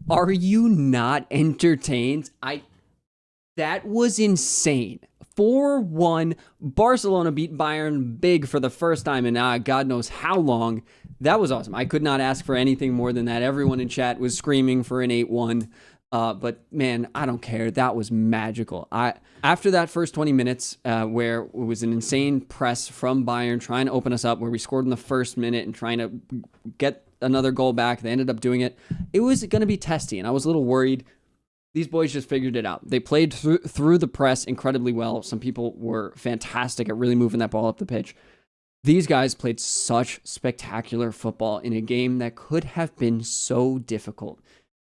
Are you not entertained? That was insane. 4-1. Barcelona beat Bayern big for the first time in God knows how long. That was awesome. I could not ask for anything more than that. Everyone in chat was screaming for an 8-1. But man, I don't care. That was magical. After that first 20 minutes, where it was an insane press from Bayern trying to open us up, where we scored in the first minute and trying to get another goal back, they ended up doing it. It was going to be testy, and I was a little worried. These boys just figured it out. They played through the press incredibly well. Some people were fantastic at really moving that ball up the pitch. These guys played such spectacular football in a game that could have been so difficult.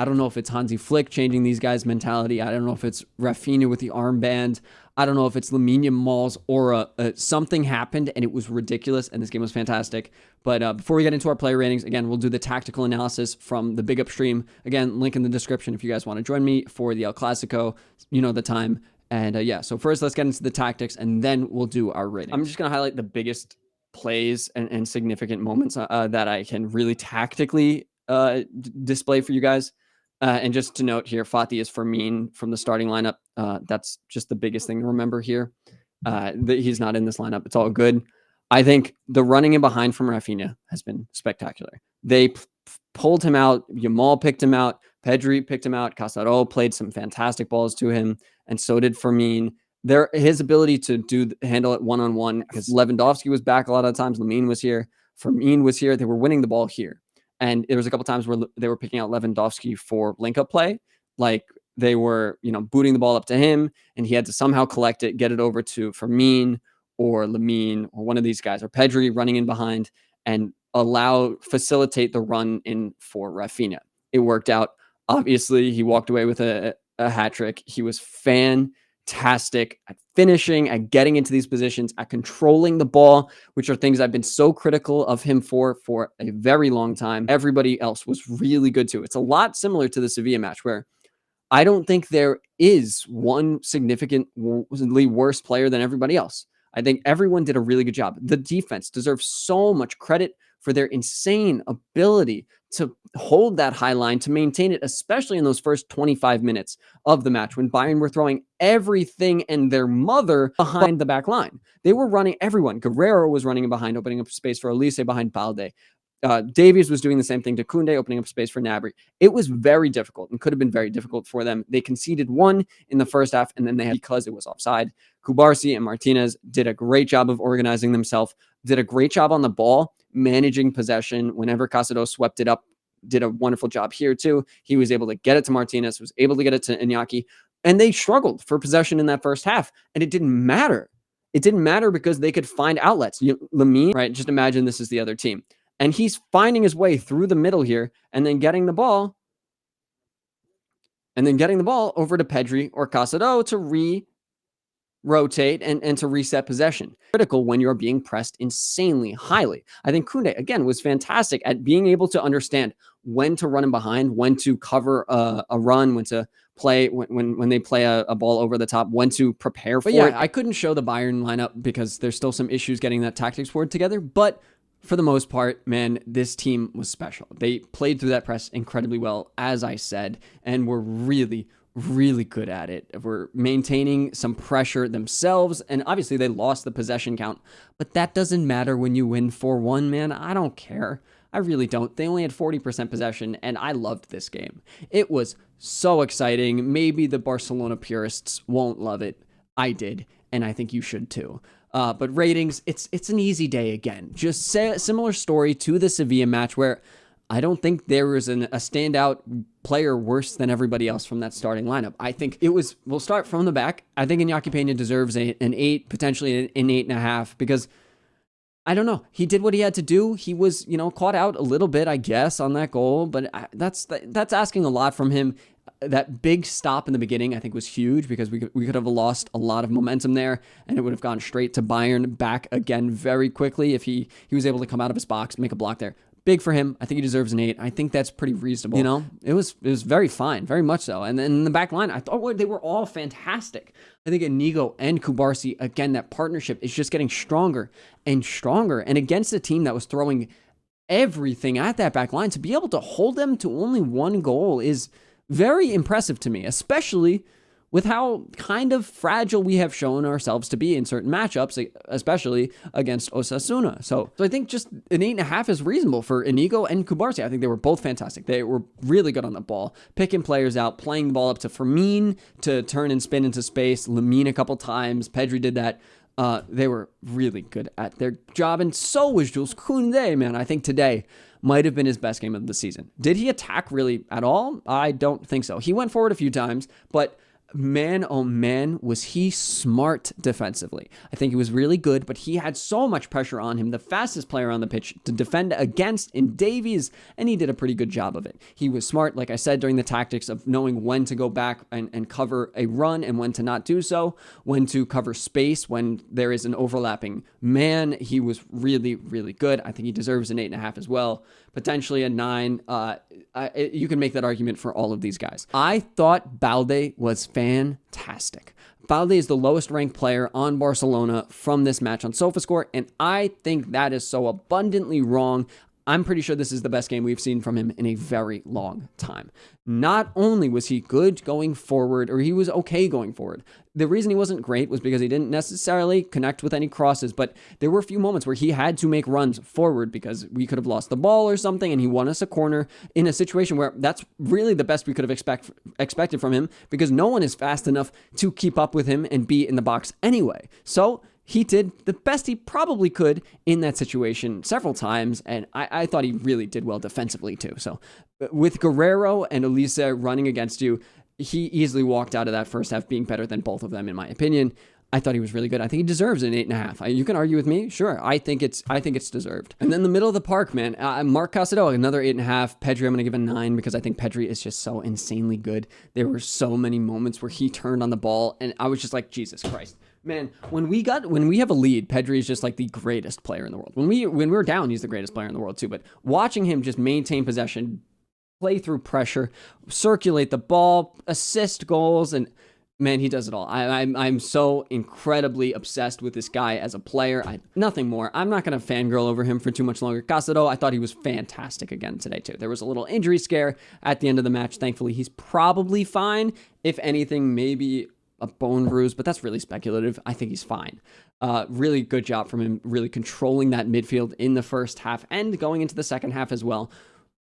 I don't know if it's Hansi Flick changing these guys' mentality. I don't know if it's Rafinha with the armband. I don't know if it's Lamine Yamal's aura. Something happened, and it was ridiculous, and this game was fantastic. But before we get into our player ratings, again, we'll do the tactical analysis from the Big Up stream. Again, link in the description if you guys want to join me for the El Clasico. You know the time. And yeah, so first let's get into the tactics, and then we'll do our rating. I'm just going to highlight the biggest plays and significant moments that I can really tactically display for you guys. And just to note here, Fati is Firmino from the starting lineup. That's just the biggest thing to remember here. That he's not in this lineup. It's all good. I think the running in behind from Rafinha has been spectacular. They pulled him out. Yamal picked him out. Pedri picked him out. Casado played some fantastic balls to him, and so did Firmino. His ability to handle it one-on-one, because Lewandowski was back a lot of times. Lamine was here. Firmino was here. They were winning the ball here. And there was a couple times where they were picking out Lewandowski for link-up play. Like they were, booting the ball up to him, and he had to somehow collect it, get it over to Firmino or Lamine or one of these guys, or Pedri running in behind, and facilitate the run in for Rafinha. It worked out. Obviously, he walked away with a hat trick. He was fantastic at finishing, at getting into these positions, at controlling the ball, which are things I've been so critical of him for a very long time. Everybody else was really good too. It's a lot similar to the Sevilla match, where I don't think there is one significantly worse player than everybody else. I think everyone did a really good job. The defense deserves so much credit for their insane ability to hold that high line, to maintain it, especially in those first 25 minutes of the match when Bayern were throwing everything and their mother behind the back line. They were running everyone. Guerrero was running behind, opening up space for Elise behind Balde. Davies was doing the same thing to Koundé, opening up space for Gnabry. It was very difficult and could have been very difficult for them. They conceded one in the first half, and then they had, because it was offside. Kubarsi and Martinez did a great job of organizing themselves, did a great job on the ball, managing possession. Whenever Casado swept it up, did a wonderful job here too. He was able to get it to Martinez, was able to get it to Iñaki, and they struggled for possession in that first half, and it didn't matter. It didn't matter because they could find outlets. Lamine, right? Just imagine this is the other team. And he's finding his way through the middle here and then getting the ball over to Pedri or Casado to rotate and to reset possession. Critical when you're being pressed insanely highly. I think Koundé, again, was fantastic at being able to understand when to run in behind, when to cover a run, when to play, when they play a ball over the top, when to prepare for it. I couldn't show the Bayern lineup because there's still some issues getting that tactics board together, but for the most part, man, this team was special. They played through that press incredibly well, as I said, and were really, really good at it. Were maintaining some pressure themselves, and obviously they lost the possession count, but that doesn't matter when you win 4-1, man. I don't care. I really don't. They only had 40% possession, and I loved this game. It was so exciting. Maybe the Barcelona purists won't love it. I did, and I think you should too. But ratings, it's an easy day again. Just similar story to the Sevilla match, where I don't think there was a standout player worse than everybody else from that starting lineup. I think we'll start from the back. I think Iñaki Peña deserves an 8, potentially an 8.5, because I don't know. He did what he had to do. He was, caught out a little bit, I guess, on that goal, but that's asking a lot from him. That big stop in the beginning, I think, was huge, because we could have lost a lot of momentum there, and it would have gone straight to Bayern back again very quickly if he was able to come out of his box, make a block there. Big for him. I think he deserves an 8. I think that's pretty reasonable. It was very fine, very much so. And then in the back line, I thought they were all fantastic. I think Inigo and Kubarsi, again, that partnership is just getting stronger and stronger. And against a team that was throwing everything at that back line. To be able to hold them to only one goal is very impressive to me, especially with how kind of fragile we have shown ourselves to be in certain matchups, especially against Osasuna. So I think just an 8.5 is reasonable for Inigo and Cubarsí. I think they were both fantastic. They were really good on the ball, picking players out, playing the ball up to Fermin to turn and spin into space, Lamine a couple times, Pedri did that. They were really good at their job, and so was Jules Koundé, man. I think today might have been his best game of the season. Did he attack really at all? I don't think so. He went forward a few times, but man, oh man, was he smart defensively. I think he was really good, but he had so much pressure on him, the fastest player on the pitch to defend against in Davies, and he did a pretty good job of it. He was smart, like I said, during the tactics of knowing when to go back and cover a run and when to not do so, when to cover space when there is an overlapping man. He was really, really good. I think he deserves an 8.5 as well. Potentially a 9. You can make that argument for all of these guys. I thought Balde was fantastic. Balde is the lowest ranked player on Barcelona from this match on SofaScore, and I think that is so abundantly wrong. I'm pretty sure this is the best game we've seen from him in a very long time. Not only was he good going forward, or he was okay going forward. The reason he wasn't great was because he didn't necessarily connect with any crosses, but there were a few moments where he had to make runs forward because we could have lost the ball or something, and he won us a corner in a situation where that's really the best we could have expected from him, because no one is fast enough to keep up with him and be in the box anyway. So he did the best he probably could in that situation several times, and I thought he really did well defensively too. So with Guerrero and Elise running against you, he easily walked out of that first half being better than both of them, in my opinion. I thought he was really good. I think he deserves an 8.5. You can argue with me, sure. I think it's deserved. And then the middle of the park, man. Marc Casado, another 8.5. Pedri, I'm gonna give a 9 because I think Pedri is just so insanely good. There were so many moments where he turned on the ball, and I was just like, Jesus Christ. Man, when we have a lead, Pedri is just like the greatest player in the world. When we're down, he's the greatest player in the world too. But watching him just maintain possession, play through pressure, circulate the ball, assist goals, and man, he does it all. I'm so incredibly obsessed with this guy as a player. Nothing more. I'm not going to fangirl over him for too much longer. Casado, I thought he was fantastic again today too. There was a little injury scare at the end of the match. Thankfully, he's probably fine. If anything, maybe a bone bruise, but that's really speculative. I think he's fine. Really good job from him, really controlling that midfield in the first half and going into the second half as well.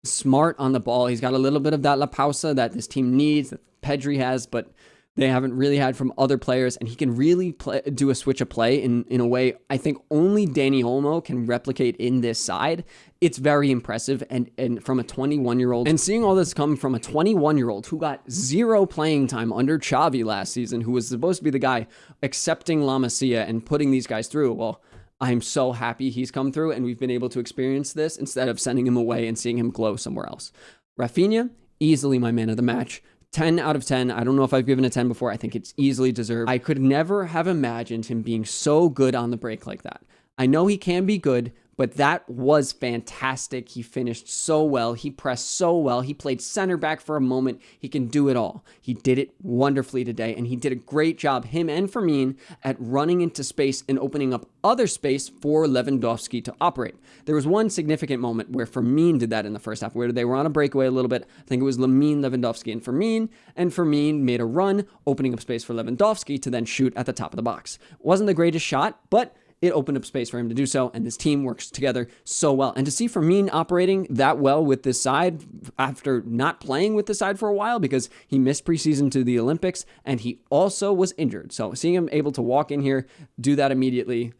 Smart on the ball. He's got a little bit of that La Pausa that this team needs, that Pedri has, but they haven't really had from other players, and he can really do a switch of play in a way I think only Dani Olmo can replicate in this side. It's very impressive, and from a 21-year-old, and seeing all this come from a 21-year-old who got 0 playing time under Xavi last season, who was supposed to be the guy accepting La Masia and putting these guys through. Well, I'm so happy he's come through, and we've been able to experience this instead of sending him away and seeing him glow somewhere else. Rafinha, easily my man of the match. 10 out of 10. I don't know if I've given a 10 before. I think it's easily deserved. I could never have imagined him being so good on the break like that. I know he can be good, but that was fantastic. He finished so well. He pressed so well. He played center back for a moment. He can do it all. He did it wonderfully today, and he did a great job, him and Fermin, at running into space and opening up other space for Lewandowski to operate. There was one significant moment where Fermin did that in the first half, where they were on a breakaway a little bit. I think it was Lamine, Lewandowski, and Fermin made a run, opening up space for Lewandowski to then shoot at the top of the box. It wasn't the greatest shot, but it opened up space for him to do so, and this team works together so well. And to see Fermin operating that well with this side after not playing with the side for a while because he missed preseason to the Olympics, and he also was injured. So seeing him able to walk in here, do that immediately,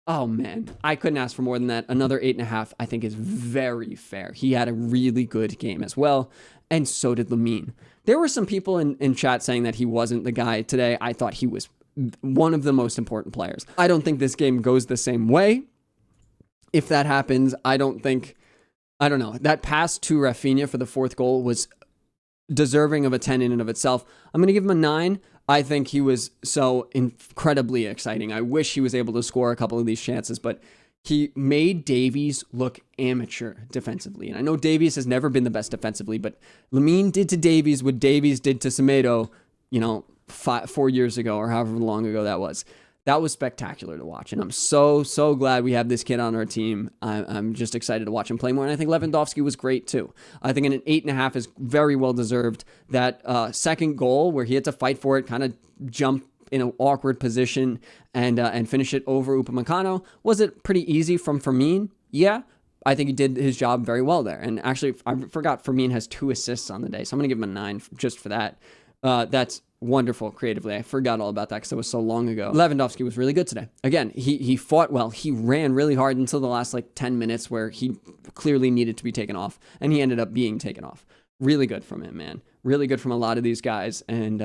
oh man, I couldn't ask for more than that. Another 8.5, I think, is very fair. He had a really good game as well, and so did Lamine. There were some people in chat saying that he wasn't the guy today. I thought he was one of the most important players. I don't think this game goes the same way. If that happens, I don't know. That pass to Rafinha for the 4th goal was deserving of a 10 in and of itself. I'm going to give him a 9. I think he was so incredibly exciting. I wish he was able to score a couple of these chances, but he made Davies look amateur defensively. And I know Davies has never been the best defensively, but Lamine did to Davies what Davies did to Semedo, 4 years ago or however long ago that was. that was spectacular to watch. And I'm so glad we have this kid on our team. I'm just excited to watch him play more. And I think Lewandowski was great too. I think an 8.5 is very well deserved. That second goal where he had to fight for it, kind of jump in an awkward position and finish it over Upamecano. Was it pretty easy from Firmino? Yeah. I think he did his job very well there. And actually, I forgot Firmino has 2 assists on the day. So I'm going to give him a 9 just for that. That's wonderful creatively. I forgot all about that because it was so long ago. Lewandowski was really good today. Again, he fought well. He ran really hard until the last 10 minutes where he clearly needed to be taken off, and he ended up being taken off. Really good from him, man. Really good from a lot of these guys. And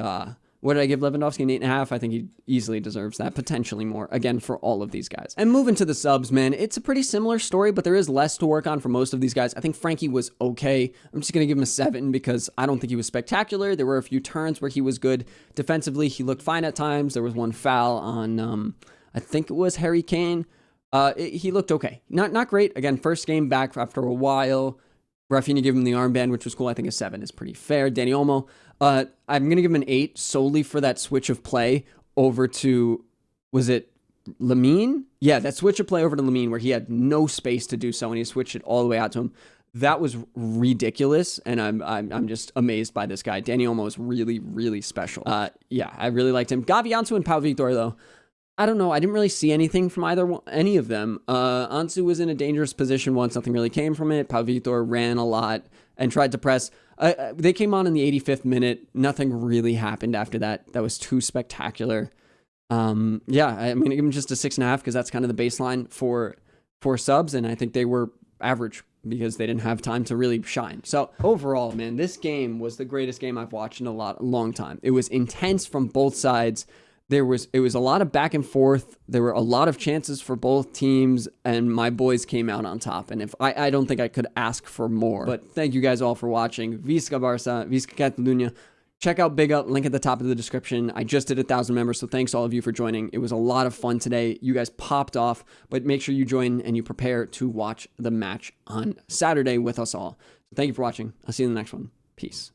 what did I give Lewandowski? An 8.5? I think he easily deserves that, potentially more, again, for all of these guys. And moving to the subs, man, it's a pretty similar story, but there is less to work on for most of these guys. I think Frankie was okay. I'm just going to give him a 7 because I don't think he was spectacular. There were a few turns where he was good. Defensively, he looked fine at times. There was one foul on, I think it was Harry Kane. He looked okay. Not great. Again, first game back after a while. Rafinha gave him the armband, which was cool. I think a 7 is pretty fair. Dani Olmo, I'm going to give him an 8 solely for that switch of play over to, was it Lamine? Yeah, that switch of play over to Lamine where he had no space to do so and he switched it all the way out to him. That was ridiculous, and I'm just amazed by this guy. Dani Olmo is really, really special. Yeah, I really liked him. Gavi, Ansu, and Pau Victor, though, I don't know. I didn't really see anything from any of them. Ansu was in a dangerous position once. Nothing really came from it. Pau Victor ran a lot and tried to press. They came on in the 85th minute. Nothing really happened after that. That was too spectacular. Yeah, I'm going to give them just a 6.5 because that's kind of the baseline for subs, and I think they were average because they didn't have time to really shine. So overall, man, this game was the greatest game I've watched in a long time. It was intense from both sides. It was a lot of back and forth. There were a lot of chances for both teams, and my boys came out on top. And if I don't think I could ask for more. But thank you guys all for watching. Visca Barça, Visca Catalunya. Check out Big Up, link at the top of the description. I just did 1,000 members, so thanks all of you for joining. It was a lot of fun today. You guys popped off, but make sure you join and you prepare to watch the match on Saturday with us all. So thank you for watching. I'll see you in the next one. Peace.